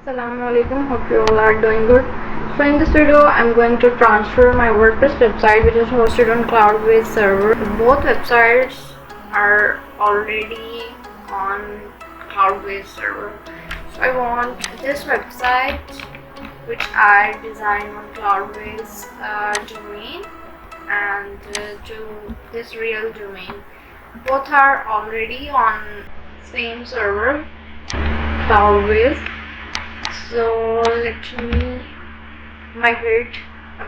Assalamu alaikum, hope you all are doing good. So in this video I'm going to transfer my WordPress website which is hosted on Cloudways server. Both websites are already on Cloudways server. So I want this website which I designed on Cloudways domain and to this real domain. Both are already on same server, Cloudways. So let me migrate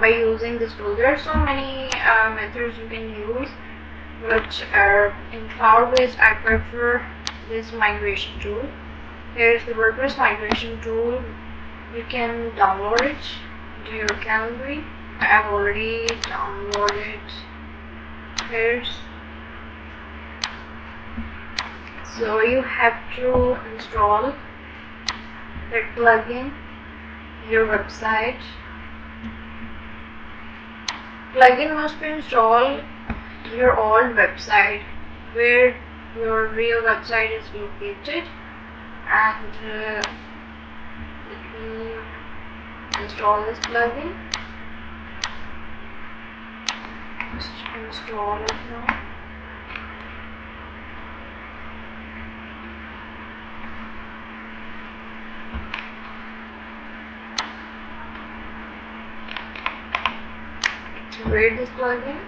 by using this tool. There are so many methods you can use, but in Cloudways I prefer this migration tool. Here's the WordPress migration tool. You can download it to your gallery. I have already downloaded. So you have to install that plugin in your website. Plugin must be installed in your old website where your real website is located, and let me install this plugin. Just install it now. Activate this plugin.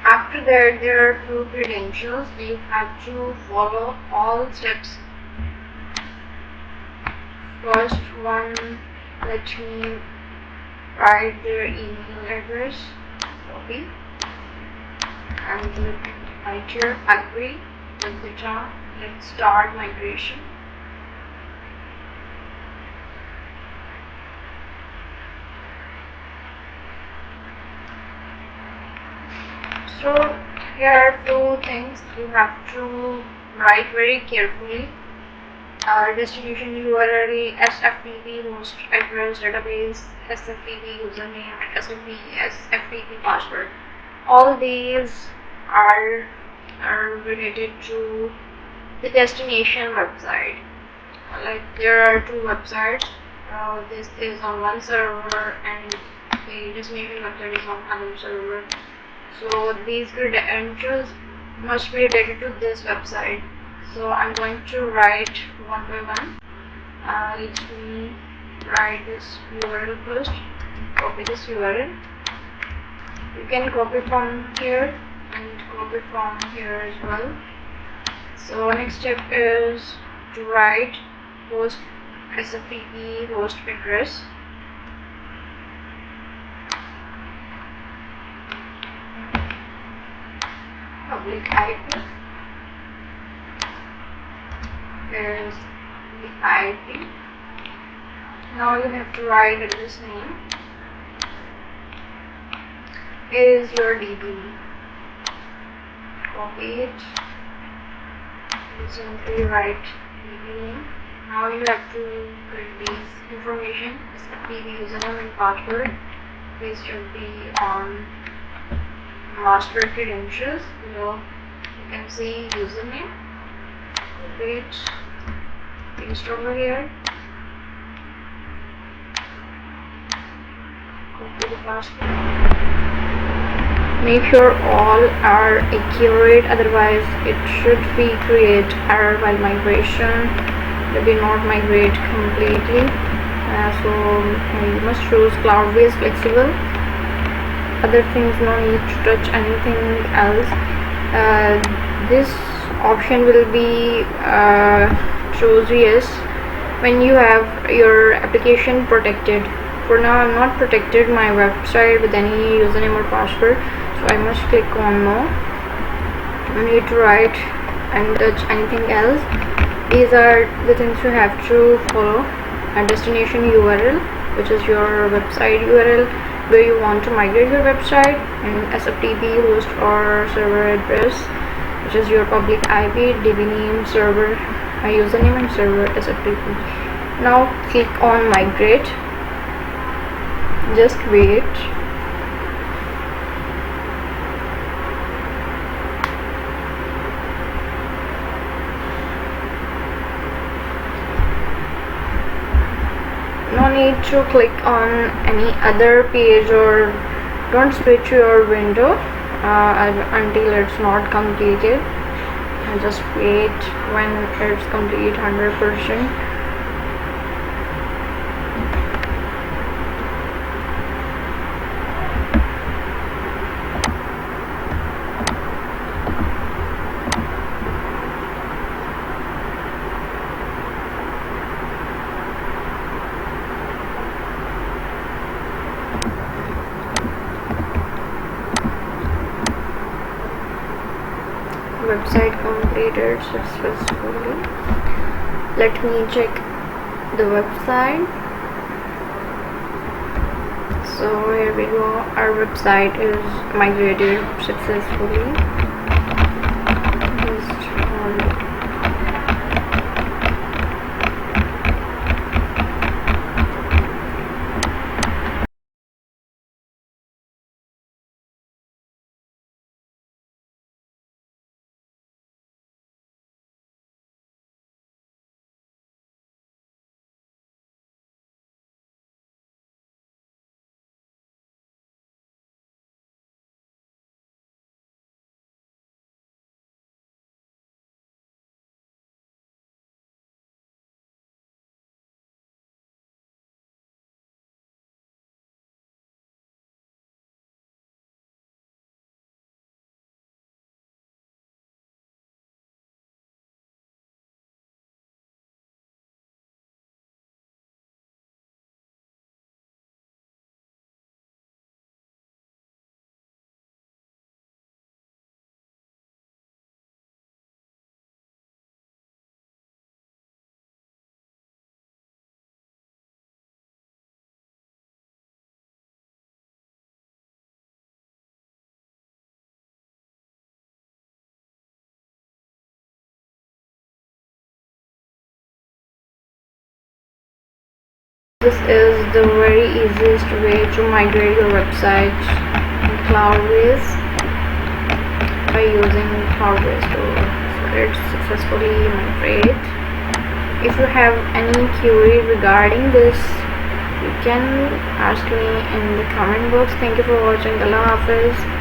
After that, there are few credentials. You have to follow all steps. First one, let me write their email address, copy, and write here agree with the term. Let's start migration. So here are two things you have to write very carefully. Distribution URL, SFTP host address, database, SFTP username, SFTP password. All these are related to the destination website. Like there are two websites. This is on one server and the destination website is on another server. So these credentials must be related to this website. So I'm going to write one by one. Let me write this URL first. Copy this URL. You can copy from here and copy from here as well. So next step is to write host SFTP host address. Public IP. There's the IP. Now you have to write this name. Is your DB. Copy it. You simply write DB name. Now you have to put these information. DB username and password. This should be on master credentials. Below you can see username. Page paste over here. Copy the password. Make sure all are accurate, otherwise it should be create error while migration. It will not migrate completely. So you must choose Cloudways flexible. Other things, no need to touch anything else. This option will be choose yes when you have your application protected. For now I'm not protected my website with any username or password, so I must click on no. No need to write and touch anything else. These are the things you have to follow. A destination URL, which is your website URL where you want to migrate your website, and SFTP host or server address, which is your public IP, DB name, server username, and server SFTP. Now click on migrate. Just wait. no need to click on any other page or don't switch your window until it's not completed, and just wait when it's complete 100%. Website completed successfully. Let me check the website. So here we go, our website is migrated successfully. This is the very easiest way to migrate your website in Cloudways by using Cloudways to it's successfully migrate. If you have any query regarding this, you can ask me in the comment box. Thank you for watching. Allah Hafiz.